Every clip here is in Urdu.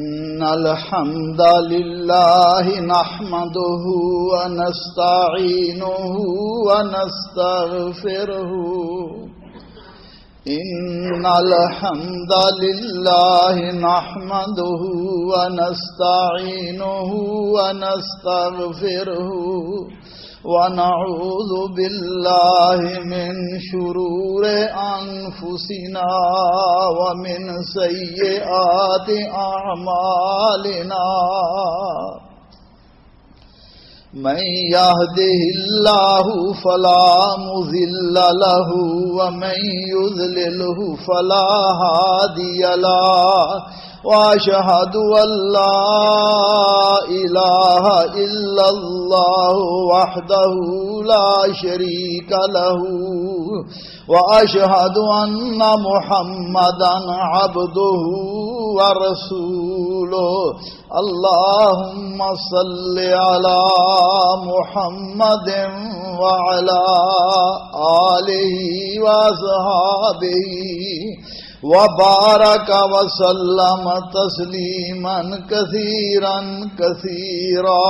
إن الحمد لله نحمده ونستعينه ونستغفره إن الحمد لله نحمده ونستعينه ونستغفره ونعوذ بالله من شرور أنفسنا ومن سيئات أعمالنا من يهده الله فلا مضل له ومن يضلله فلا هادي له وأشهد أن لا إله إلا الله وحده لا شريك له وأشهد أن محمدا عبده ورسوله اللهم صل على محمد وعلى آله وصحبه وبارك وسلم تسليما كثيرا كثيرا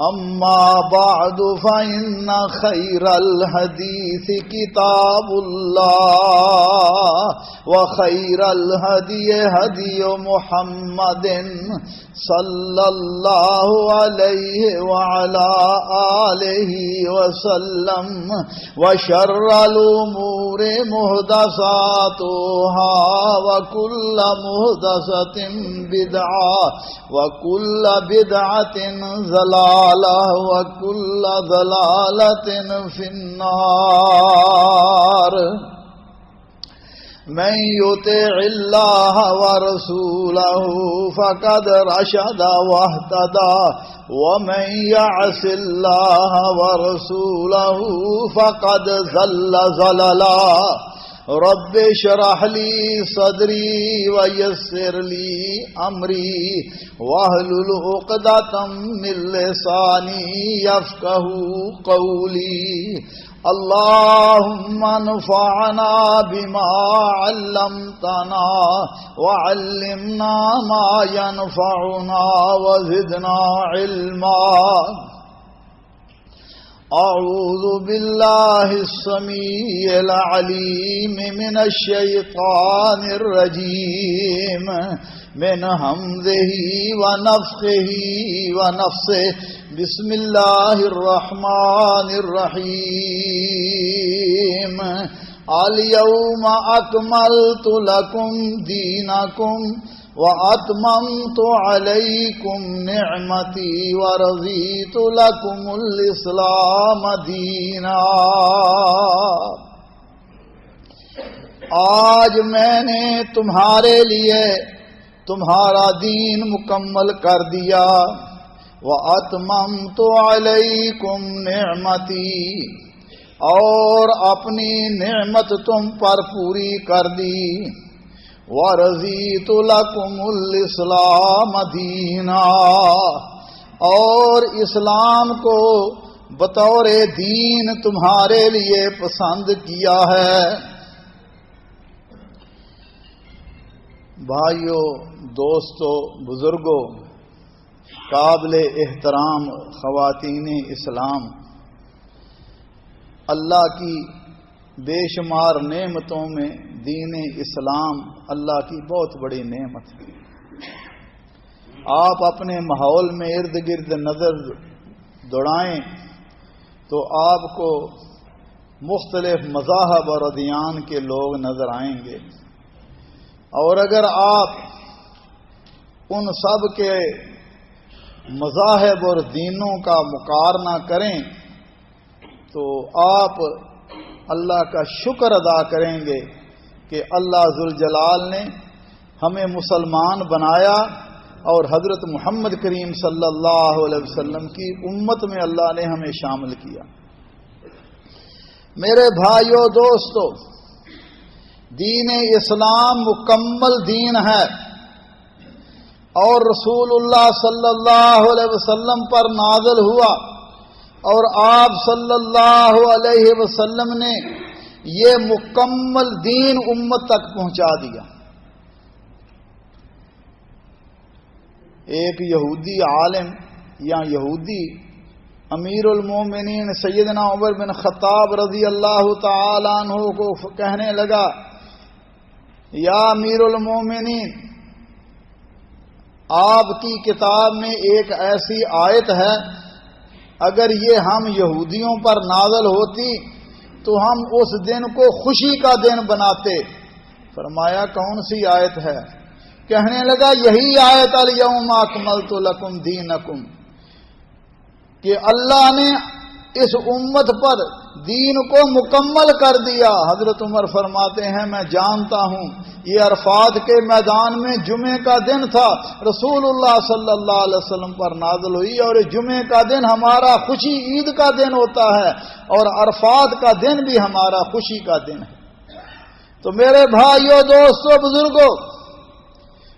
أما بعد فإن خير الحديث كتاب الله وخير الهدي هدي محمد صلى الله عليه وعلى آله وسلم وشر الأمور محدثاتها وكل محدثة بدعة وكل بدعة ضلالة وكل ضلالة في النار من يطع الله ورسوله فقد رشد واهتدى ومن يعص الله ورسوله فقد ضل ضلالا رب اشرح لي صدري ويسر لي أمري واحلل عقدة من لساني يفقهوا قولي اللهم انفعنا بما علمتنا وعلمنا ما ينفعنا وزدنا علما أعوذ بالله السميع العليم من الشيطان الرجيم من همزه ونفخه ونفسه بسم الله الرحمن الرحيم اليوم أكملت لكم دينكم وأتممت عليكم نعمتي ورضيت لكم الإسلام دينا آج میں نے تمہارے لیے تمہارا دین مکمل کر دیا وَأَتْمَمْتُ عَلَيْكُمْ نِعْمَتِي اور اپنی نعمت تم پر پوری کر دی وَرَضِيتُ لَكُمُ الْإِسْلَامَ دِينًا اور اسلام کو بطور دین تمہارے لیے پسند کیا ہے۔ بھائیو، دوستو، بزرگوں، قابل احترام خواتین اسلام، اللہ کی بے شمار نعمتوں میں دین اسلام اللہ کی بہت بڑی نعمت ہے۔ آپ اپنے ماحول میں ارد گرد نظر دوڑائیں تو آپ کو مختلف مذاہب اور ادیان کے لوگ نظر آئیں گے، اور اگر آپ ان سب کے مذاہب اور دینوں کا مقارنہ کریں تو آپ اللہ کا شکر ادا کریں گے کہ اللہ ذوالجلال نے ہمیں مسلمان بنایا اور حضرت محمد کریم صلی اللہ علیہ وسلم کی امت میں اللہ نے ہمیں شامل کیا۔ میرے بھائیو، دوستو، دین اسلام مکمل دین ہے اور رسول اللہ صلی اللہ علیہ وسلم پر نازل ہوا اور آپ صلی اللہ علیہ وسلم نے یہ مکمل دین امت تک پہنچا دیا۔ ایک یہودی عالم یا یہودی امیر المومنین سیدنا عمر بن خطاب رضی اللہ تعالی عنہ کو کہنے لگا، یا امیر المومنین، آپ کی کتاب میں ایک ایسی آیت ہے، اگر یہ ہم یہودیوں پر نازل ہوتی تو ہم اس دن کو خوشی کا دن بناتے۔ فرمایا کون سی آیت ہے؟ کہنے لگا یہی آیت الیوم اکملت لکم دینکم، کہ اللہ نے اس امت پر دین کو مکمل کر دیا۔ حضرت عمر فرماتے ہیں میں جانتا ہوں یہ عرفات کے میدان میں جمعے کا دن تھا، رسول اللہ صلی اللہ علیہ وسلم پر نازل ہوئی، اور جمعے کا دن ہمارا خوشی عید کا دن ہوتا ہے، اور عرفات کا دن بھی ہمارا خوشی کا دن ہے۔ تو میرے بھائیوں، دوستوں، بزرگوں،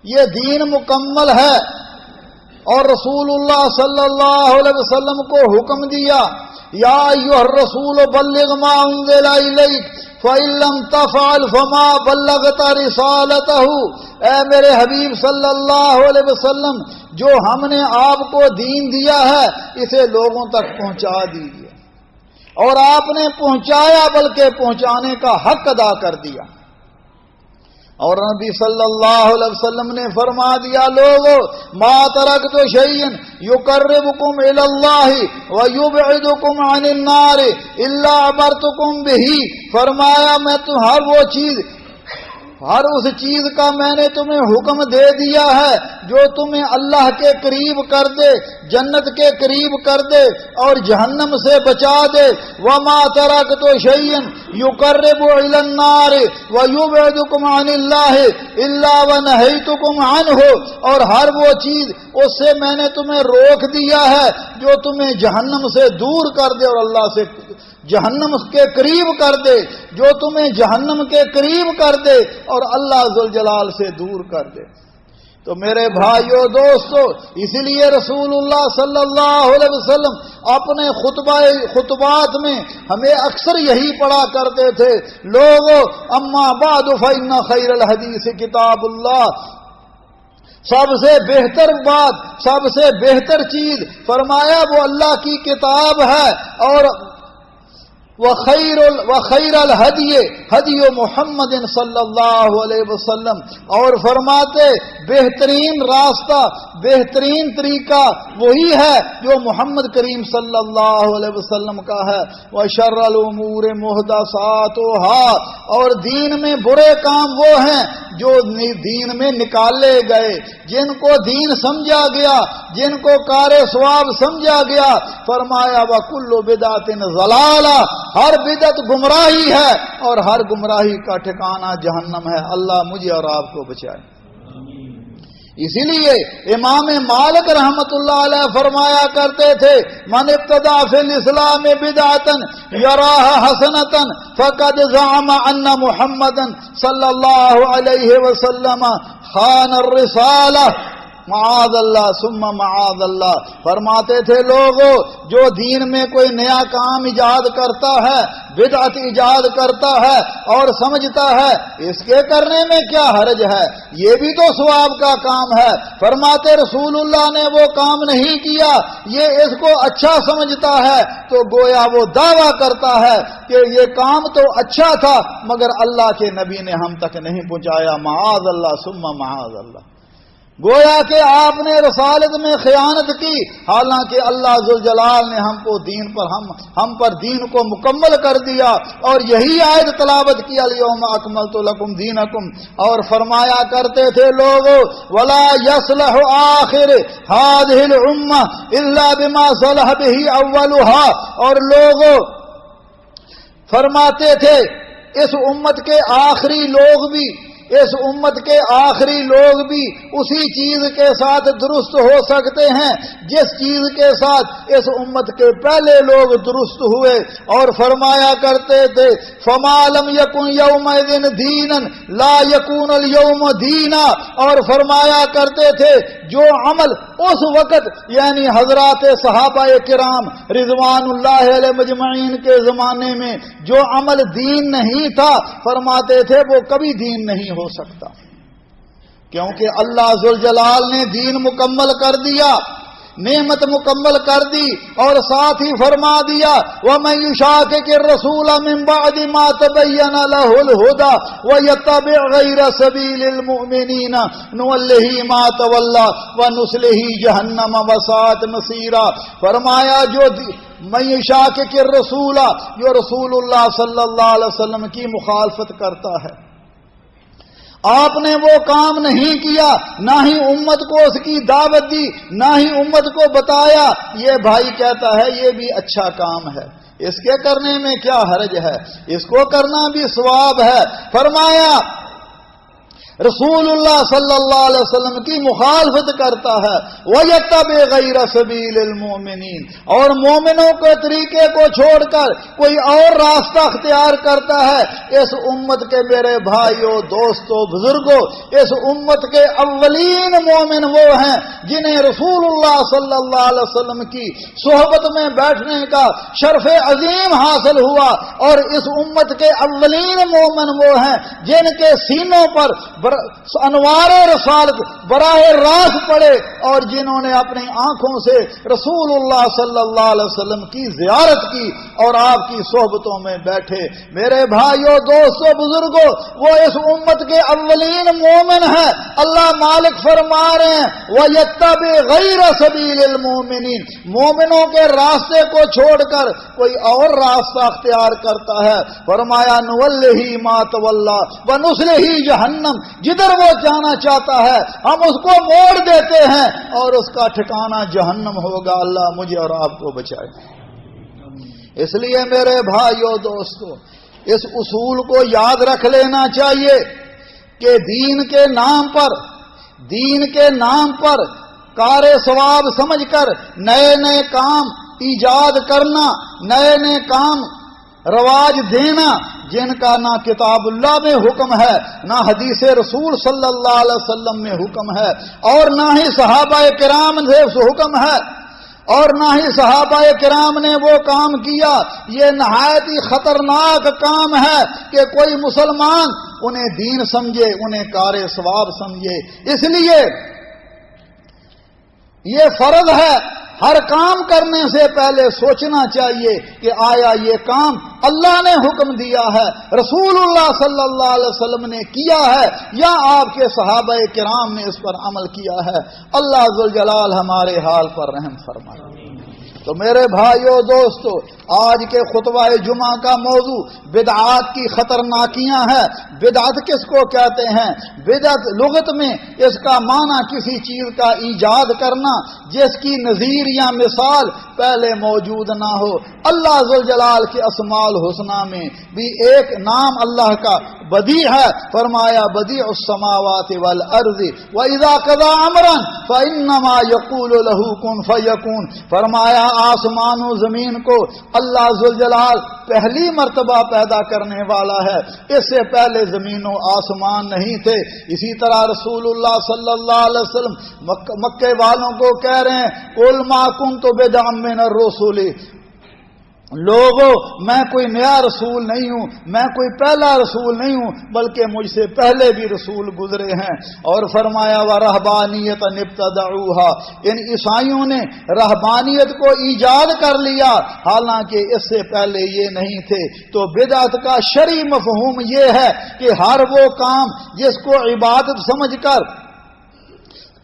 یہ دین مکمل ہے، اور رسول اللہ صلی اللہ علیہ وسلم کو حکم دیا، یا ایھا الرسول بلغ ما انزل الیک فإن لم تفعل فما بلغت رسالته، اے میرے حبیب صلی اللہ علیہ وسلم، جو ہم نے آپ کو دین دیا ہے اسے لوگوں تک پہنچا دیجیے۔ اور آپ نے پہنچایا، بلکہ پہنچانے کا حق ادا کر دیا۔ اور نبی صلی اللہ علیہ وسلم نے فرما دیا، لوگو ما ترکت شیئا یقربکم الی اللہ ویبعدکم عن النار الا امرتکم بہ، فرمایا میں ہر وہ چیز، ہر اس چیز کا میں نے تمہیں حکم دے دیا ہے جو تمہیں اللہ کے قریب کر دے، جنت کے قریب کر دے اور جہنم سے بچا دے۔ وما ترکت شیئا یقرب الی النار ویبعدکم عن اللہ الا ونہیتکم عنہ، اور ہر وہ چیز اس سے میں نے تمہیں روک دیا ہے جو تمہیں جہنم سے دور کر دے اور اللہ سے جہنم کے قریب کر دے، جو تمہیں جہنم کے قریب کر دے اور اللہ ذوالجلال سے دور کر دے۔ تو میرے بھائیوں، دوستو، اس لیے رسول اللہ صلی اللہ علیہ وسلم اپنے خطبات میں ہمیں اکثر یہی پڑھا کرتے تھے، لوگو اما بعد فإن خیر الحدیث کتاب اللہ، سب سے بہتر بات، سب سے بہتر چیز فرمایا وہ اللہ کی کتاب ہے، اور وخیر الہدی ہدی محمد صلی اللہ علیہ وسلم، اور فرماتے بہترین راستہ، بہترین طریقہ وہی ہے جو محمد کریم صلی اللہ علیہ وسلم کا ہے۔ وشر الامور محدثاتها، اور دین میں برے کام وہ ہیں جو دین میں نکالے گئے، جن کو دین سمجھا گیا، جن کو کار ثواب سمجھا گیا۔ فرمایا وکل بدعۃ ضلالہ، ہر بدعت گمراہی ہے اور ہر گمراہی کا ٹھکانہ جہنم ہے۔ اللہ مجھے اور آپ کو بچائے۔ اسی لیے امام مالک رحمت اللہ علیہ فرمایا کرتے تھے، من ابتدع فی الاسلام بدعتا یراها حسنتا فقد زعم ان محمدا صلی اللہ علیہ وسلم خان الرسالہ، معاذ اللہ ثم معاذ اللہ۔ فرماتے تھے لوگوں، جو دین میں کوئی نیا کام ایجاد کرتا ہے، بدعت ایجاد کرتا ہے اور سمجھتا ہے اس کے کرنے میں کیا حرج ہے، یہ بھی تو ثواب کا کام ہے، فرماتے رسول اللہ نے وہ کام نہیں کیا، یہ اس کو اچھا سمجھتا ہے، تو گویا وہ دعویٰ کرتا ہے کہ یہ کام تو اچھا تھا مگر اللہ کے نبی نے ہم تک نہیں پہنچایا، معاذ اللہ ثم معاذ اللہ۔ گویا کہ آپ نے رسالت میں خیانت کی، حالانکہ اللہ ذوالجلال نے ہم کو دین پر ہم پر دین کو مکمل کر دیا، اور یہی آیت تلاوت کی، الیوم اکملت لکم دینکم، اور فرمایا کرتے تھے لوگوں ولا یصلح آخر هذه الامہ الا بما صلح به اولها، اور لوگوں فرماتے تھے اس امت کے آخری لوگ بھی، اس امت کے آخری لوگ بھی اسی چیز کے ساتھ درست ہو سکتے ہیں جس چیز کے ساتھ اس امت کے پہلے لوگ درست ہوئے، اور فرمایا کرتے تھے فما لم یکن یومئذ دینا لا یکون اليوم دینا، اور فرمایا کرتے تھے جو عمل اس وقت یعنی حضرات صحابہ کرام رضوان اللہ علیہ مجمعین کے زمانے میں جو عمل دین نہیں تھا، فرماتے تھے وہ کبھی دین نہیں ہو سکتا۔ کیونکہ اللہ ذوالجلال نے دین مکمل کر دیا، نعمت مکمل کر دی، اور ساتھ ہی فرما دیا وَمَن يُشَاقِقِ الرَّسُولَ مِن بَعْدِ مَا تَبَيَّنَ لَهُ الْهُدَى وَيَتَّبِعْ غَيْرَ سَبِيلِ الْمُؤْمِنِينَ نُوَلِّهِ مَا تَوَلَّى وَنُصْلِهِ جَهَنَّمَ وَسَاءَتْ مَصِيرًا۔ فرمایا جو من يُشَاقِقِ الرَّسُولَ، جو رسول اللہ صلی اللہ علیہ وسلم کی مخالفت کرتا ہے، آپ نے وہ کام نہیں کیا، نہ ہی امت کو اس کی دعوت دی، نہ ہی امت کو بتایا، یہ بھائی کہتا ہے یہ بھی اچھا کام ہے، اس کے کرنے میں کیا حرج ہے، اس کو کرنا بھی ثواب ہے۔ فرمایا رسول اللہ صلی اللہ علیہ وسلم کی مخالفت کرتا ہے، وَيَتَّبِعْ غَيْرَ سَبِيلِ الْمُؤْمِنِينَ، اور مومنوں کے طریقے کو چھوڑ کر کوئی اور راستہ اختیار کرتا ہے، اس امت کے میرے بھائیوں، دوستوں، بزرگوں، اس امت کے اولین مومن وہ ہیں جنہیں رسول اللہ صلی اللہ علیہ وسلم کی صحبت میں بیٹھنے کا شرف عظیم حاصل ہوا، اور اس امت کے اولین مومن وہ ہیں جن کے سینوں پر انوار رسالت براہ راست پڑے، اور جنہوں نے اپنی آنکھوں سے رسول اللہ صلی اللہ علیہ وسلم کی زیارت کی اور آپ کی صحبتوں میں بیٹھے۔ میرے بھائیوں، دوستوں، بزرگوں، وہ اس امت کے اولین مومن ہیں۔ اللہ مالک فرما رہے ہیں وَيَتَّبِعْ غَيْرَ سَبِيلِ الْمُؤْمِنِينَ، مومنوں کے راستے کو چھوڑ کر کوئی اور راستہ اختیار کرتا ہے، فرمایا نُوَلِّهِ مَا تَوَلَّى وَنُصْلِهِ جَهَنَّمَ، جدھر وہ جانا چاہتا ہے ہم اس کو موڑ دیتے ہیں اور اس کا ٹھکانہ جہنم ہوگا۔ اللہ مجھے اور آپ کو بچائے۔ اس لیے میرے بھائیوں، دوستوں، اس اصول کو یاد رکھ لینا چاہیے کہ دین کے نام پر کار ثواب سمجھ کر نئے نئے کام ایجاد کرنا، نئے نئے کام رواج دینا، جن کا نہ کتاب اللہ میں حکم ہے، نہ حدیث رسول صلی اللہ علیہ وسلم میں حکم ہے، اور نہ ہی صحابہ کرام سے حکم ہے، اور نہ ہی صحابہ کرام نے وہ کام کیا، یہ نہایت ہی خطرناک کام ہے کہ کوئی مسلمان انہیں دین سمجھے، انہیں کار ثواب سمجھے۔ اس لیے یہ فرض ہے، ہر کام کرنے سے پہلے سوچنا چاہیے کہ آیا یہ کام اللہ نے حکم دیا ہے، رسول اللہ صلی اللہ علیہ وسلم نے کیا ہے، یا آپ کے صحابہ کرام نے اس پر عمل کیا ہے۔ اللہ ذوالجلال ہمارے حال پر رحم فرمائے۔ تو میرے بھائیوں، دوستو، آج کے خطبہ جمعہ کا موضوع بدعات کی خطرناکیاں ہے۔ بدعت کس کو کہتے ہیں؟ بدعت لغت میں اس کا معنی کسی چیز کا ایجاد کرنا جس کی نظیر یا مثال پہلے موجود نہ ہو۔ اللہ ذوالجلال کے اسماء الحسنی میں بھی ایک نام اللہ کا بدیع ہے، فرمایا بدیع السماوات والارض واذا قضى امرا فانما يقول له كن فيكون، فرمایا آسمان و زمین کو اللہ ذوالجلال پہلی مرتبہ پیدا کرنے والا ہے، اس سے پہلے زمین و آسمان نہیں تھے۔ اسی طرح رسول اللہ صلی اللہ علیہ وسلم مکے والوں کو کہہ رہے ہیں قل ما كنت بدعا من الرسل، لوگو میں کوئی نیا رسول نہیں ہوں، میں کوئی پہلا رسول نہیں ہوں، بلکہ مجھ سے پہلے بھی رسول گزرے ہیں۔ اور فرمایا وَرَهْبَانِيَّةً ابْتَدَعُوهَا، ان عیسائیوں نے رہبانیت کو ایجاد کر لیا، حالانکہ اس سے پہلے یہ نہیں تھے۔ تو بدعت کا شرعی مفہوم یہ ہے کہ ہر وہ کام جس کو عبادت سمجھ کر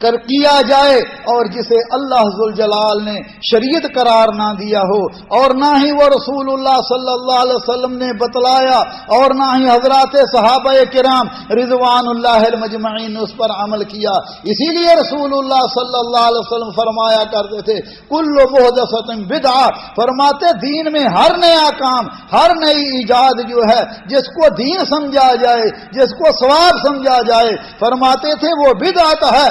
کیا جائے اور جسے اللہ ذوالجلال نے شریعت قرار نہ دیا ہو، اور نہ ہی وہ رسول اللہ صلی اللہ علیہ وسلم نے بتلایا، اور نہ ہی حضرات صحابہ کرام رضوان اللہ المجمعین نے اس پر عمل کیا۔ اسی لیے رسول اللہ صلی اللہ علیہ وسلم فرمایا کرتے تھے کل محدثۃ بدعہ، فرماتے دین میں ہر نیا کام، ہر نئی ایجاد جو ہے جس کو دین سمجھا جائے، جس کو ثواب سمجھا جائے، فرماتے تھے وہ بدعت ہے۔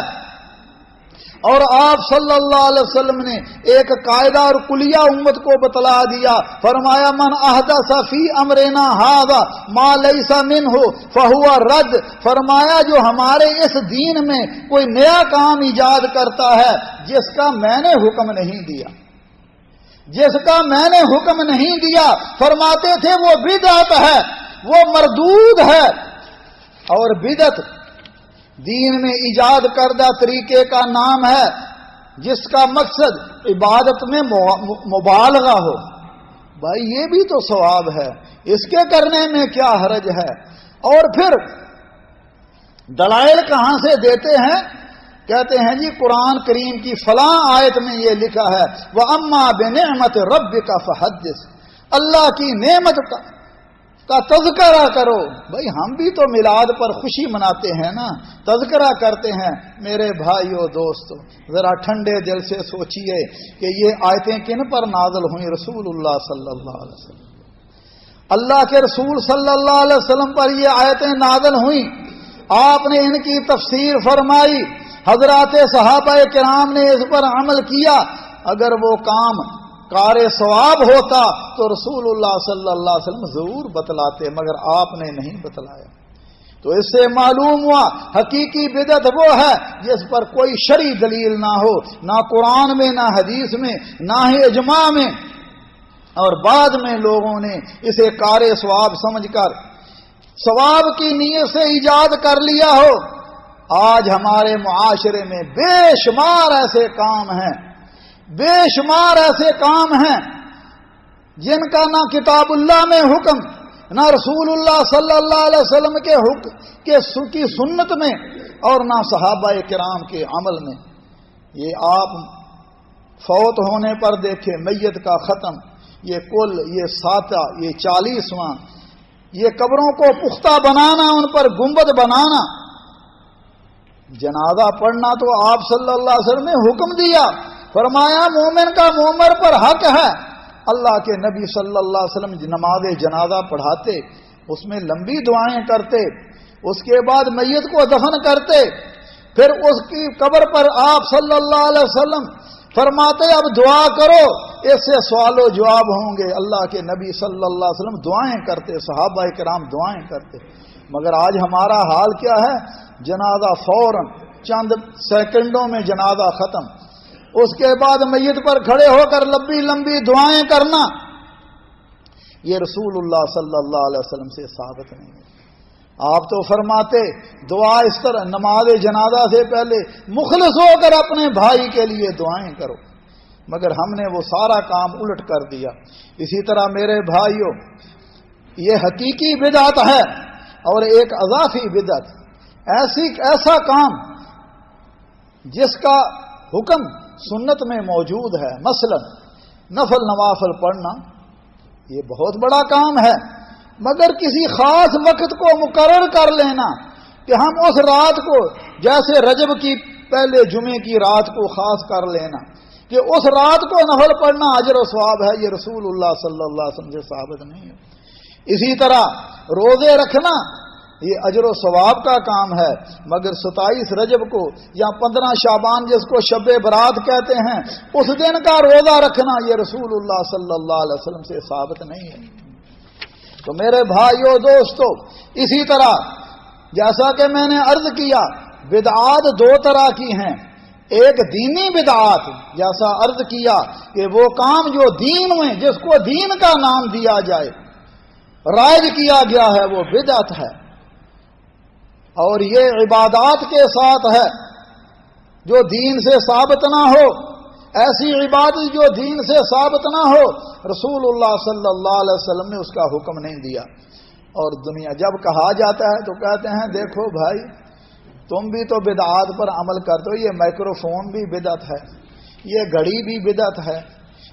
اور آپ صلی اللہ علیہ وسلم نے ایک قاعدہ اور کلیہ امت کو بتلا دیا، فرمایا من احدث فی امرنا ھذا ما لیس منہ فہو رد، فرمایا جو ہمارے اس دین میں کوئی نیا کام ایجاد کرتا ہے جس کا میں نے حکم نہیں دیا، جس کا میں نے حکم نہیں دیا، فرماتے تھے وہ بدعت ہے، وہ مردود ہے۔ اور بدعت دین میں ایجاد کردہ طریقے کا نام ہے جس کا مقصد عبادت میں مبالغہ ہو، بھائی یہ بھی تو ثواب ہے، اس کے کرنے میں کیا حرج ہے؟ اور پھر دلائل کہاں سے دیتے ہیں؟ کہتے ہیں جی قرآن کریم کی فلاں آیت میں یہ لکھا ہے وَأَمَّا بِنِعْمَةِ رَبِّكَ فَحَدِّثْ، اللہ کی نعمت کا تذکرہ کرو۔ بھائی ہم بھی تو میلاد پر خوشی مناتے ہیں نا، تذکرہ کرتے ہیں۔ میرے بھائیو دوستو، ذرا ٹھنڈے دل سے سوچئے کہ یہ آیتیں کن پر نازل ہوئیں؟ رسول اللہ صلی اللہ علیہ وسلم، اللہ کے رسول صلی اللہ علیہ وسلم پر یہ آیتیں نازل ہوئیں، آپ نے ان کی تفسیر فرمائی، حضرات صحابہ کرام نے اس پر عمل کیا۔ اگر وہ کام کار ثواب ہوتا تو رسول اللہ صلی اللہ علیہ وسلم ضرور بتلاتے، مگر آپ نے نہیں بتلایا۔ تو اس سے معلوم ہوا حقیقی بدعت وہ ہے جس پر کوئی شرعی دلیل نہ ہو، نہ قرآن میں، نہ حدیث میں، نہ ہی اجماع میں، اور بعد میں لوگوں نے اسے کار ثواب سمجھ کر ثواب کی نیت سے ایجاد کر لیا ہو۔ آج ہمارے معاشرے میں بے شمار ایسے کام ہیں، بے شمار ایسے کام ہیں جن کا نہ کتاب اللہ میں حکم، نہ رسول اللہ صلی اللہ علیہ وسلم کے حکم کی سنت میں، اور نہ صحابہ کرام کے عمل میں۔ یہ آپ فوت ہونے پر دیکھیں، میت کا ختم، یہ کل، یہ ساتہ، یہ 40واں، یہ قبروں کو پختہ بنانا، ان پر گنبد بنانا۔ جنازہ پڑھنا تو آپ صلی اللہ علیہ وسلم نے حکم دیا، فرمایا مومن کا مومن پر حق ہے۔ اللہ کے نبی صلی اللہ علیہ وسلم نماز جنازہ پڑھاتے، اس میں لمبی دعائیں کرتے، اس کے بعد میت کو دفن کرتے، پھر اس کی قبر پر آپ صلی اللہ علیہ وسلم فرماتے اب دعا کرو، اس سے سوال و جواب ہوں گے۔ اللہ کے نبی صلی اللہ علیہ وسلم دعائیں کرتے، صحابہ کرام دعائیں کرتے۔ مگر آج ہمارا حال کیا ہے؟ جنازہ فوراً چند سیکنڈوں میں جنازہ ختم، اس کے بعد میت پر کھڑے ہو کر لمبی لمبی دعائیں کرنا، یہ رسول اللہ صلی اللہ علیہ وسلم سے ثابت نہیں ہے۔ آپ تو فرماتے دعا اس طرح، نماز جنازہ سے پہلے مخلص ہو کر اپنے بھائی کے لیے دعائیں کرو، مگر ہم نے وہ سارا کام الٹ کر دیا۔ اسی طرح میرے بھائیوں، یہ حقیقی بدعت ہے، اور ایک اضافی بدعت، ایسا کام جس کا حکم سنت میں موجود ہے، مثلا نفل نوافل پڑھنا، یہ بہت بڑا کام ہے، مگر کسی خاص وقت کو مقرر کر لینا کہ ہم اس رات کو، جیسے رجب کی پہلے جمعے کی رات کو خاص کر لینا کہ اس رات کو نفل پڑھنا اجر و ثواب ہے، یہ رسول اللہ صلی اللہ علیہ وسلم سے ثابت نہیں ہے۔ اسی طرح روزے رکھنا، یہ اجر و ثواب کا کام ہے، مگر 27 رجب کو یا 15 شعبان جس کو شب برات کہتے ہیں، اس دن کا روزہ رکھنا، یہ رسول اللہ صلی اللہ علیہ وسلم سے ثابت نہیں ہے۔ تو میرے بھائیو دوستو، اسی طرح جیسا کہ میں نے عرض کیا، بدعات دو طرح کی ہیں، ایک دینی بدعات، جیسا عرض کیا کہ وہ کام جو دین میں، جس کو دین کا نام دیا جائے، رائج کیا گیا ہے، وہ بدعت ہے، اور یہ عبادات کے ساتھ ہے جو دین سے ثابت نہ ہو، ایسی عبادت جو دین سے ثابت نہ ہو، رسول اللہ صلی اللہ علیہ وسلم نے اس کا حکم نہیں دیا۔ اور دنیا جب کہا جاتا ہے تو کہتے ہیں دیکھو بھائی تم بھی تو بدعات پر عمل کرتے ہو، یہ مائکروفون بھی بدعت ہے، یہ گھڑی بھی بدعت ہے،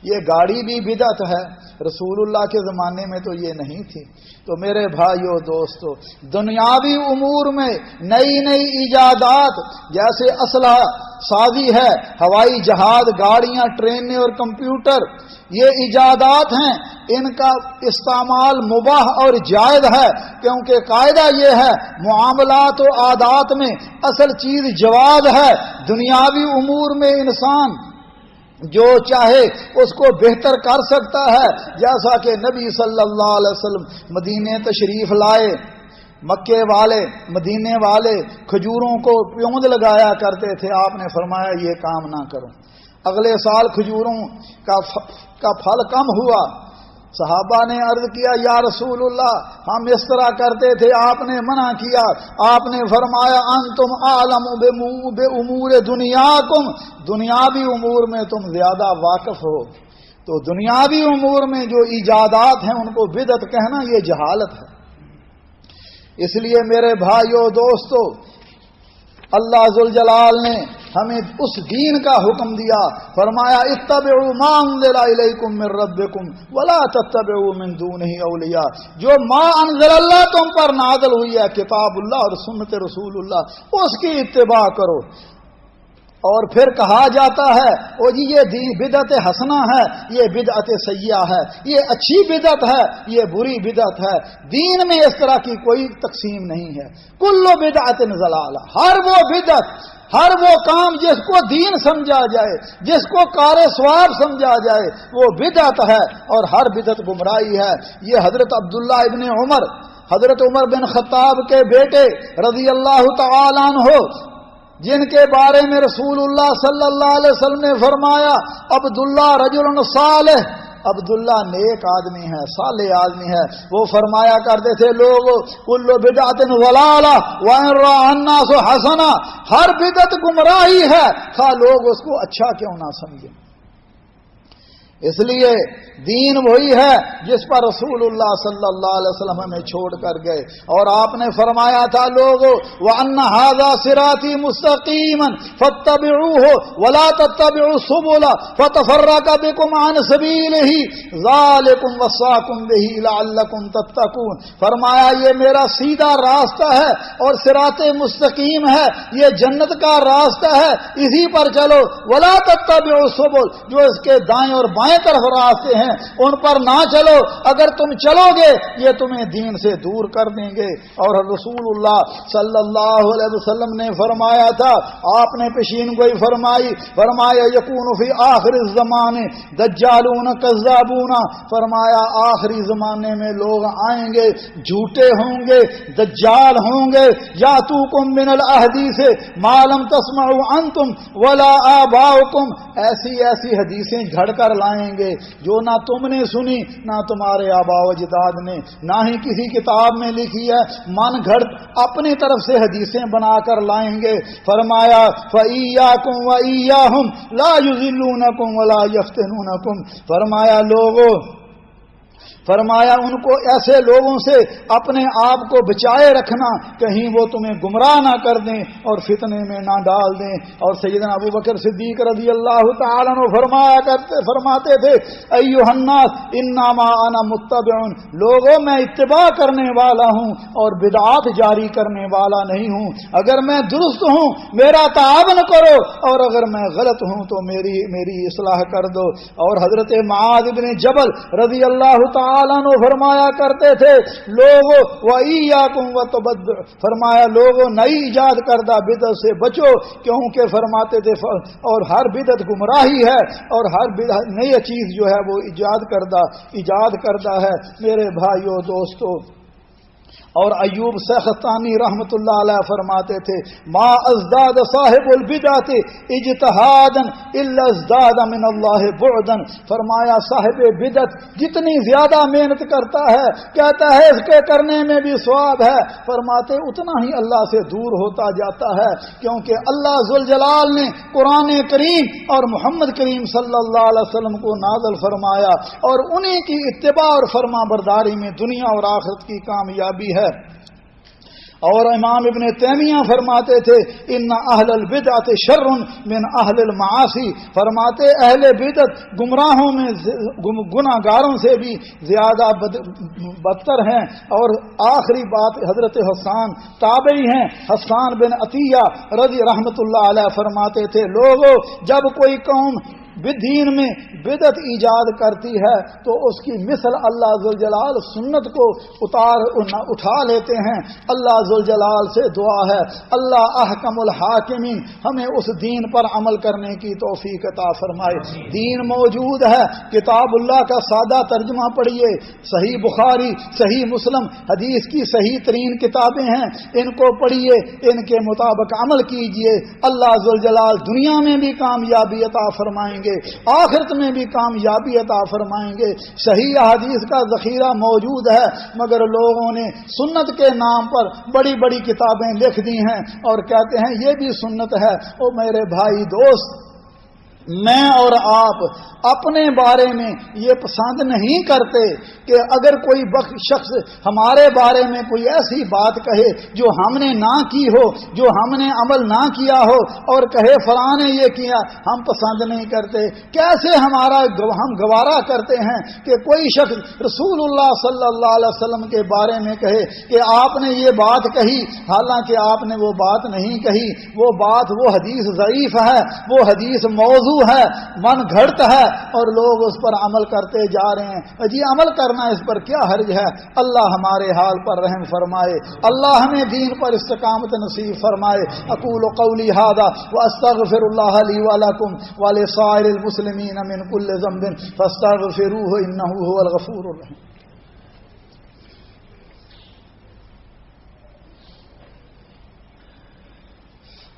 یہ گاڑی بھی بدعت ہے، رسول اللہ کے زمانے میں تو یہ نہیں تھی۔ تو میرے بھائیو دوستو، دنیاوی امور میں نئی نئی ایجادات، جیسے اسلحہ سازی ہے، ہوائی جہاز، گاڑیاں، ٹرینیں اور کمپیوٹر، یہ ایجادات ہیں، ان کا استعمال مباح اور جائز ہے، کیونکہ قاعدہ یہ ہے معاملات و عادات میں اصل چیز جواز ہے۔ دنیاوی امور میں انسان جو چاہے اس کو بہتر کر سکتا ہے، جیسا کہ نبی صلی اللہ علیہ وسلم مدینے تشریف لائے، مکے والے، مدینے والے کھجوروں کو پیوند لگایا کرتے تھے، آپ نے فرمایا یہ کام نہ کرو۔ اگلے سال کھجوروں کا پھل کم ہوا، صحابہ نے عرض کیا یا رسول اللہ ہم اس طرح کرتے تھے، آپ نے منع کیا، آپ نے فرمایا انتم عالم بامور دنیاکم، دنیاوی امور میں تم زیادہ واقف ہو، تو دنیاوی امور میں جو ایجادات ہیں ان کو بدعت کہنا یہ جہالت ہے۔ اس لیے میرے بھائیو دوستو، اللہ ذوالجلال نے ہمیں اس دین کا حکم دیا، فرمایا اتبعوا ما انزل الیکم من ربکم ولا تتبعوا من دونہ اولیاء، جو ما انزل اللہ تم پر نازل ہوئی ہے کتاب اللہ اور سنت رسول اللہ، اس کی اتباع کرو۔ اور پھر کہا جاتا ہے او جی یہ بدعت حسنہ ہے، یہ بدعت سیئہ ہے، یہ اچھی بدعت ہے، یہ بری بدعت ہے۔ دین میں اس طرح کی کوئی تقسیم نہیں ہے۔ کل بدعت ضلالہ، ہر وہ بدعت، ہر وہ کام جس کو دین سمجھا جائے، جس کو کار ثواب سمجھا جائے، وہ بدعت ہے، اور ہر بدعت گمراہی ہے۔ یہ حضرت عبداللہ ابن عمر، حضرت عمر بن خطاب کے بیٹے رضی اللہ تعالیٰ عنہ، جن کے بارے میں رسول اللہ صلی اللہ علیہ وسلم نے فرمایا عبداللہ رجل صالح، عبداللہ نیک آدمی ہے، صالح آدمی ہے، وہ فرمایا کرتے تھے لوگ کل بدعت ضلالہ وان رأى الناس حسنہ، ہر بدعت گمراہی ہے، خواہ لوگ اس کو اچھا کیوں نہ سمجھیں۔ اس لیے دین وہی ہے جس پر رسول اللہ صلی اللہ علیہ وسلم ہمیں چھوڑ کر گئے، اور آپ نے فرمایا تھا لوگو وَأَنَّ هَذَا صِرَاطِي مُسْتَقِيمًا فَاتَّبِعُوهُ وَلَا تَتَّبِعُوا السُّبُلَ فَتَفَرَّقَ بِكُمْ عَنْ سَبِيلِهِ ذَلِكُمْ وَصَّاكُمْ بِهِ لَعَلَّكُمْ تَتَّقُونَ، فرمایا یہ میرا سیدھا راستہ ہے اور صراط مستقیم ہے، یہ جنت کا راستہ ہے، اسی پر چلو، وَلَا تَتَّبِعُوا السُّبُلَ، جو اس کے دائیں اور بائیں طرف راستے ہیں ان پر نہ چلو، اگر تم چلو گے یہ تمہیں دین سے دور کر دیں گے۔ اور رسول اللہ صلی اللہ علیہ وسلم نے فرمایا تھا، آپ نے پیشین گوئی فرمائی، فرمایا یکون فی آخر الزمان دجالون کذابون، فرمایا آخری زمانے میں لوگ آئیں گے جھوٹے ہوں گے، دجال ہوں گے، یاتوکم من الاحادیث ما لم تسمعوا انتم ولا آباؤکم، ایسی ایسی حدیثیں گھڑ کر لائیں گے جو نہ تم نے سنی نہ تمہارے آبا و اجداد نے، نہ ہی کسی کتاب میں لکھی ہے، من گھڑ اپنی طرف سے حدیثیں بنا کر لائیں گے۔ فرمایا فَإِيَّاكُمْ وَإِيَّاهُمْ لَا يُضِلُّونَكُمْ وَلَا يَفْتِنُونَكُمْ، فرمایا لوگوں، فرمایا ان کو ایسے لوگوں سے اپنے آپ کو بچائے رکھنا کہیں وہ تمہیں گمراہ نہ کر دیں اور فتنے میں نہ ڈال دیں۔ اور سیدنا ابو بکر صدیق رضی اللہ تعالیٰ عنہ فرماتے تھے ایھا الناس انما انا متبع، لوگوں میں اتباع کرنے والا ہوں اور بدعات جاری کرنے والا نہیں ہوں، اگر میں درست ہوں میرا تعاون کرو اور اگر میں غلط ہوں تو میری اصلاح کر دو۔ اور حضرت معاذ بن جبل رضی اللہ تعالیٰ عنہ فرمایا کرتے تھے لوگو وَإِيَّاكُمْ وَتَبَدُّعُ، فرمایا لوگو نئی ایجاد کردہ بدعت سے بچو، کیونکہ فرماتے تھے اور ہر بدعت گمراہی ہے اور ہر بدعت نئی چیز جو ہے وہ ایجاد کردہ ہے۔ میرے بھائیو دوستو، اور ایوب سختانی رحمت اللہ علیہ فرماتے تھے ما ازداد صاحب البدعت اجتہادا الا ازداد من اللہ بعدا، فرمایا صاحب بدعت جتنی زیادہ محنت کرتا ہے، کہتا ہے اس کے کرنے میں بھی ثواب ہے، فرماتے اتنا ہی اللہ سے دور ہوتا جاتا ہے، کیونکہ اللہ ذوالجلال نے قرآن کریم اور محمد کریم صلی اللہ علیہ وسلم کو نازل فرمایا، اور انہی کی اتباع اور فرما برداری میں دنیا اور آخرت کی کامیابی ہے۔ اور امام ابن تیمیہ فرماتے تھے ان اہل البدعت شر من اہل المعاصی، فرماتے اہل بدعت گمراہوں میں گناہگاروں سے بھی زیادہ بدتر ہیں۔ اور آخری بات حضرت حسان تابعی ہیں، حسان بن عطیہ رضی رحمت اللہ علیہ فرماتے تھے لوگوں جب کوئی قوم دین میں بدعت ایجاد کرتی ہے تو اس کی مثل اللہ ذوالجلال سنت کو اٹھا لیتے ہیں۔ اللہ ذوالجلال سے دعا ہے اللہ احکم الحاکمین ہمیں اس دین پر عمل کرنے کی توفیق عطا فرمائے۔ دین موجود ہے، کتاب اللہ کا سادہ ترجمہ پڑھیے، صحیح بخاری، صحیح مسلم، حدیث کی صحیح ترین کتابیں ہیں، ان کو پڑھیے، ان کے مطابق عمل کیجئے، اللہ ذوالجلال دنیا میں بھی کامیابی عطا فرمائیں گے، آخرت میں بھی کامیابی عطا فرمائیں گے۔ صحیح حدیث کا ذخیرہ موجود ہے، مگر لوگوں نے سنت کے نام پر بڑی بڑی کتابیں لکھ دی ہیں اور کہتے ہیں یہ بھی سنت ہے۔ او میرے بھائی دوست، میں اور آپ اپنے بارے میں یہ پسند نہیں کرتے کہ اگر کوئی شخص ہمارے بارے میں کوئی ایسی بات کہے جو ہم نے نہ کی ہو، جو ہم نے عمل نہ کیا ہو، اور کہے فلاں نے یہ کیا، ہم پسند نہیں کرتے۔ کیسے ہم گوارا کرتے ہیں کہ کوئی شخص رسول اللہ صلی اللہ علیہ وسلم کے بارے میں کہے کہ آپ نے یہ بات کہی، حالانکہ آپ نے وہ بات نہیں کہی، وہ حدیث ضعیف ہے، وہ حدیث موضوع ہے، من گھڑت ہے، اور لوگ اس پر عمل کرتے جا رہے ہیں۔ جی عمل کرنا اس پر کیا حرج ہے؟ اللہ ہمارے حال پر رحم فرمائے، اللہ ہمیں دین پر استقامت نصیب فرمائے۔ اقول قولی ھذا واستغفر اللہ لی ولکم ولسائر المسلمین من کل ذنب فاستغفروہ انہ ھو الغفور الرحیم۔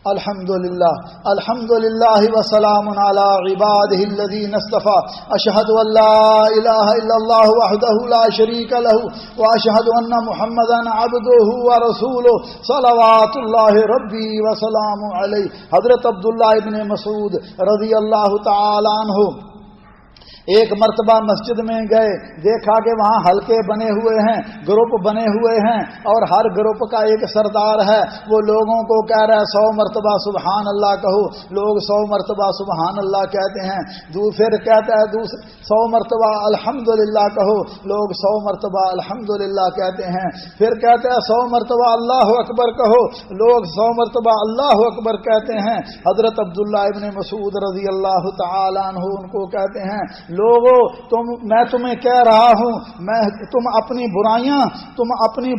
الحمد للہ وسلام علی عبادہ الذین اصطفى، اشہد ان لا الہ الا اللہ وحدہ لا شریک لہ واشہد ان محمدا عبدہ ورسولہ صلوات اللہ ربی وسلام علیہ۔ حضرت عبداللہ ابن مسعود رضی اللہ تعالی عنہ ایک مرتبہ مسجد میں گئے، دیکھا کہ وہاں حلقے بنے ہوئے ہیں، گروپ بنے ہوئے ہیں، اور ہر گروپ کا ایک سردار ہے۔ وہ لوگوں کو کہہ رہا ہے 100 مرتبہ سبحان اللہ کہو، لوگ 100 مرتبہ سبحان اللہ کہتے ہیں۔ پھر کہتا ہے 100 مرتبہ الحمدللہ کہو، لوگ 100 مرتبہ الحمدللہ کہتے ہیں۔ پھر کہتا ہے 100 مرتبہ اللہ اکبر کہو، لوگ 100 مرتبہ اللہ اکبر کہتے ہیں۔ حضرت عبداللہ ابن مسعود رضی اللہ تعالی عنہ ان کو کہتے ہیں لوگو میں تمہیں کہہ رہا ہوں تم اپنی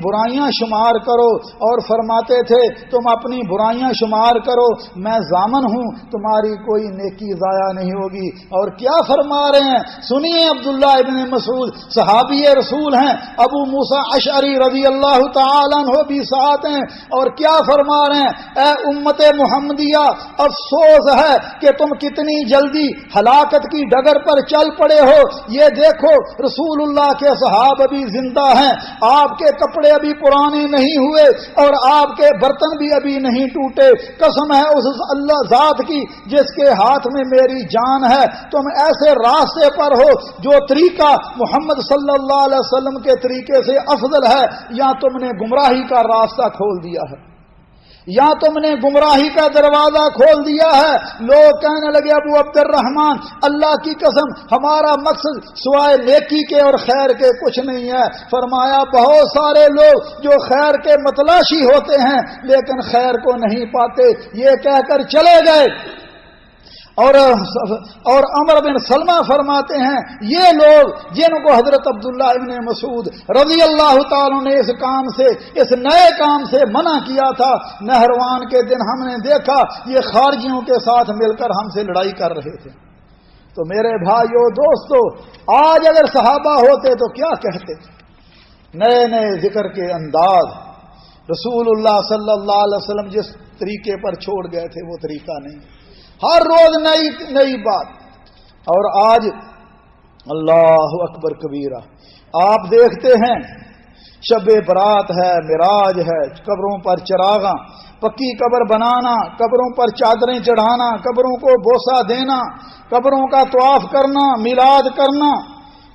برائیاں شمار کرو، اور فرماتے تھے تم اپنی برائیاں شمار کرو، میں ضامن ہوں تمہاری کوئی نیکی ضائع نہیں ہوگی۔ اور کیا فرما رہے ہیں سنیے، عبداللہ ابن مسعود صحابی رسول ہیں، ابو موسیٰ اشعری رضی اللہ تعالیٰ عنہ بھی ساتھ ہیں، اور کیا فرما رہے ہیں، اے امت محمدیہ افسوس ہے کہ تم کتنی جلدی ہلاکت کی ڈگر پر چل پڑے ہو۔ یہ دیکھو رسول اللہ کے صحابہ ابھی زندہ ہیں، آپ کے کپڑے ابھی پرانے نہیں ہوئے، اور آپ کے برتن بھی ابھی نہیں ٹوٹے۔ قسم ہے اس اللہ ذات کی جس کے ہاتھ میں میری جان ہے، تم ایسے راستے پر ہو جو طریقہ محمد صلی اللہ علیہ وسلم کے طریقے سے افضل ہے، یا تم نے گمراہی کا راستہ کھول دیا ہے، یا تم نے گمراہی کا دروازہ کھول دیا ہے۔ لوگ کہنے لگے ابو عبد الرحمن اللہ کی قسم ہمارا مقصد سوائے نیکی کے اور خیر کے کچھ نہیں ہے۔ فرمایا بہت سارے لوگ جو خیر کے متلاشی ہوتے ہیں لیکن خیر کو نہیں پاتے، یہ کہہ کر چلے گئے۔ اور عمر بن سلمہ فرماتے ہیں یہ لوگ جن کو حضرت عبداللہ ابن مسعود رضی اللہ تعالیٰ نے اس نئے کام سے منع کیا تھا، نہروان کے دن ہم نے دیکھا یہ خارجیوں کے ساتھ مل کر ہم سے لڑائی کر رہے تھے۔ تو میرے بھائیو دوستو، آج اگر صحابہ ہوتے تو کیا کہتے؟ نئے نئے ذکر کے انداز، رسول اللہ صلی اللہ علیہ وسلم جس طریقے پر چھوڑ گئے تھے وہ طریقہ نہیں، ہر روز نئی بات۔ اور آج اللہ اکبر کبیرہ، آپ دیکھتے ہیں شب برات ہے، معراج ہے، قبروں پر چراغاں، پکی قبر بنانا، قبروں پر چادریں چڑھانا، قبروں کو بوسہ دینا، قبروں کا طواف کرنا، میلاد کرنا۔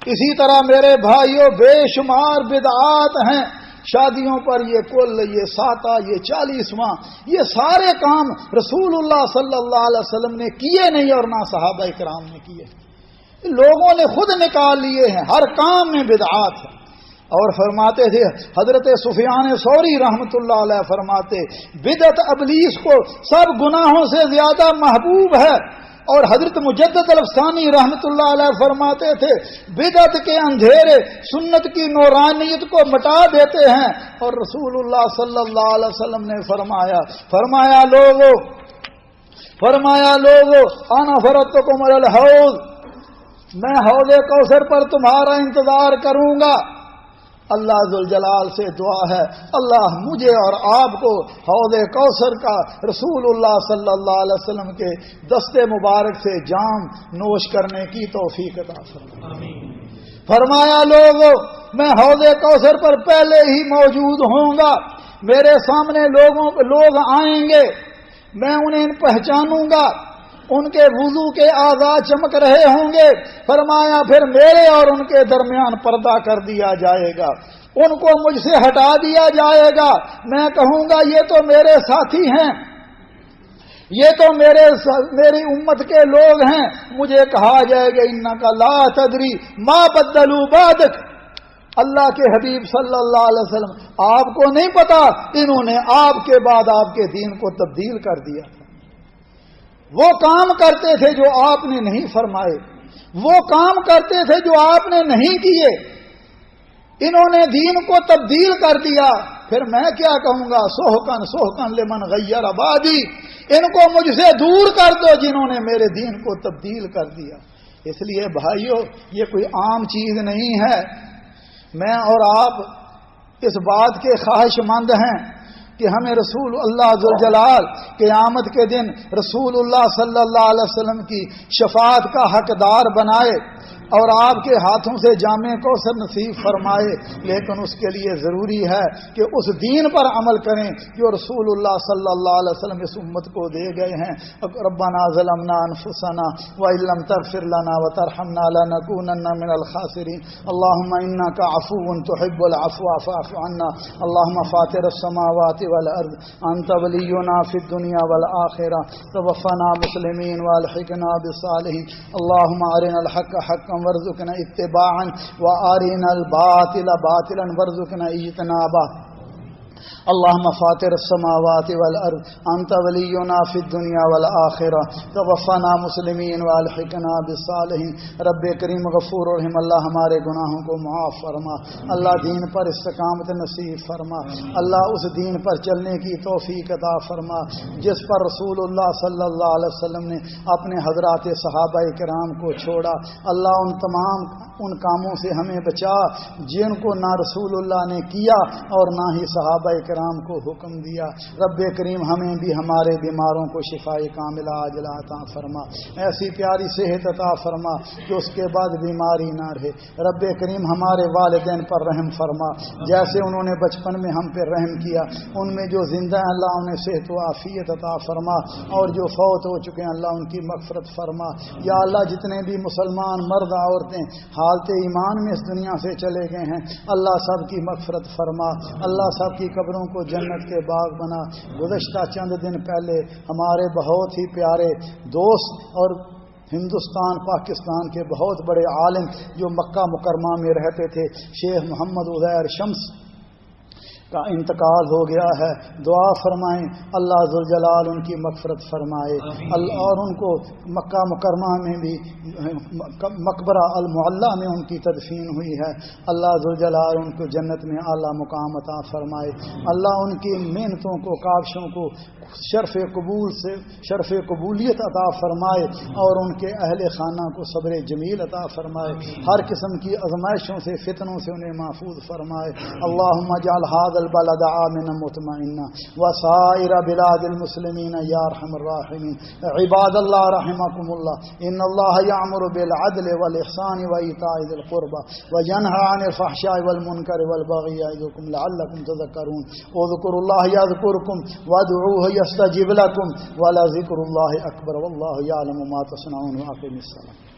اسی طرح میرے بھائیوں بے شمار بدعات ہیں، شادیوں پر یہ کل، یہ ساتہ، یہ 40واں، یہ سارے کام رسول اللہ صلی اللہ علیہ وسلم نے کیے نہیں اور نہ صحابہ کرام نے کیے، لوگوں نے خود نکال لیے ہیں، ہر کام میں بدعات ہے۔ اور فرماتے تھے حضرت سفیان ثوری رحمۃ اللہ علیہ فرماتے بدعت ابلیس کو سب گناہوں سے زیادہ محبوب ہے۔ اور حضرت مجدد الفسانی رحمۃ اللہ علیہ فرماتے تھے بدعت کے اندھیرے سنت کی نورانیت کو مٹا دیتے ہیں۔ اور رسول اللہ صلی اللہ علیہ وسلم نے فرمایا لوگو انا فرضتکم علی الحوض، میں حوض کوثر پر تمہارا انتظار کروں گا۔ اللہ ذوالجلال سے دعا ہے، اللہ مجھے اور آپ کو حوض کوثر کا رسول اللہ صلی اللہ علیہ وسلم کے دستے مبارک سے جام نوش کرنے کی توفیق عطا فرمائے۔ فرمایا لوگوں میں حوض کوثر پر پہلے ہی موجود ہوں گا، میرے سامنے لوگ آئیں گے، میں انہیں پہچانوں گا، ان کے وضو کے اعضاء چمک رہے ہوں گے۔ فرمایا پھر میرے اور ان کے درمیان پردہ کر دیا جائے گا، ان کو مجھ سے ہٹا دیا جائے گا، میں کہوں گا یہ تو میرے ساتھی ہیں، یہ تو میری امت کے لوگ ہیں، مجھے کہا جائے گا انکا لا تدری ما بدلوا بعدک، اللہ کے حبیب صلی اللہ علیہ وسلم آپ کو نہیں پتا انہوں نے آپ کے بعد آپ کے دین کو تبدیل کر دیا تھا، وہ کام کرتے تھے جو آپ نے نہیں فرمائے، وہ کام کرتے تھے جو آپ نے نہیں کیے، انہوں نے دین کو تبدیل کر دیا، پھر میں کیا کہوں گا سوحقن سوحقن لمن غیر عبادی، ان کو مجھ سے دور کر دو جنہوں نے میرے دین کو تبدیل کر دیا۔ اس لیے بھائیو یہ کوئی عام چیز نہیں ہے، میں اور آپ اس بات کے خواہش مند ہیں کہ ہمیں رسول اللہ ذوالجلال قیامت کے دن رسول اللہ صلی اللہ علیہ وسلم کی شفاعت کا حقدار بنائے اور آپ کے ہاتھوں سے جامع کوثر نصیب فرمائے، لیکن اس کے لیے ضروری ہے کہ اس دین پر عمل کریں جو رسول اللہ صلی اللہ علیہ وسلم اس امت کو دے گئے ہیں۔ ربنا ظلمنا انفسنا وان لم تغفر لنا وترحمنا لنكونن من الخاسرین، اللهم انك عفو تحب العفو فاعف عنا، اللهم فاطر السماوات والارض انت ولينا في الدنيا والاخره، توفنا مسلمين والحقنا بالصالحين، اللهم ارنا الحق حقا وارزقنا اتباعا وارنا الباطل باطلا وارزقنا اجتنابه، اللهم فاطر السماوات والارض انت ولينا في الدنيا والاخره، توفنا مسلمین والحقنا بالصالحین۔ رب کریم غفور رحیم، اللہ ہمارے گناہوں کو معاف فرما، اللہ دین پر استقامت نصیب فرما، اللہ اس دین پر چلنے کی توفیق عطا فرما جس پر رسول اللہ صلی اللہ علیہ وسلم نے اپنے حضرات صحابہ کرام کو چھوڑا، اللہ ان تمام ان کاموں سے ہمیں بچا جن کو نہ رسول اللہ نے کیا اور نہ ہی صحابہ کرام کو حکم دیا۔ رب کریم ہمیں بھی ہمارے بیماروں کو شفائے کاملہ عاجلہ عطا فرما، ایسی پیاری صحت عطا فرما کہ اس کے بعد بیماری نہ رہے۔ رب کریم ہمارے والدین پر رحم فرما، جیسے انہوں نے بچپن میں ہم پر رحم کیا، ان میں جو زندہ ہیں اللہ انہیں صحت و عافیت عطا فرما، اور جو فوت ہو چکے ہیں اللہ ان کی مغفرت فرما۔ یا اللہ جتنے بھی مسلمان مرد عورتیں حالت ایمان میں اس دنیا سے چلے گئے ہیں اللہ سب کی مغفرت فرما، اللہ سب کی قبروں کو جنت کے باغ بنا۔ گزشتہ چند دن پہلے ہمارے بہت ہی پیارے دوست اور ہندوستان پاکستان کے بہت بڑے عالم جو مکہ مکرمہ میں رہتے تھے شیخ محمد عزیر شمس کا انتقال ہو گیا ہے، دعا فرمائیں اللہ ذوالجلال ان کی مغفرت فرمائے، اور ان کو مکہ مکرمہ میں بھی مقبرہ المعلی میں ان کی تدفین ہوئی ہے، اللہ ذوالجلال ان کو جنت میں اعلیٰ مقام عطا فرمائے، اللہ ان کی محنتوں کو کاوشوں کو شرف قبولیت عطا فرمائے، اور ان کے اہل خانہ کو صبر جمیل عطا فرمائے، ہر قسم کی آزمائشوں سے فتنوں سے انہیں محفوظ فرمائے۔ اللہم اجعل هذا البلد آمنا مطمئنا وسائر بلاد المسلمین یا ارحم الراحمین۔ عباد اللہ رحمکم اللہ، ان اللہ یأمر بالعدل والاحسان وایتاء ذی القربى وینہی عن الفحشاء والمنکر والبغی یعظکم لعلکم تذکرون۔ اذکروا اللہ یذکرکم وادعوہ یستجب لکم ولذکر اللہ اکبر واللہ یعلم ما تصنعون۔ واقم الصلاۃ۔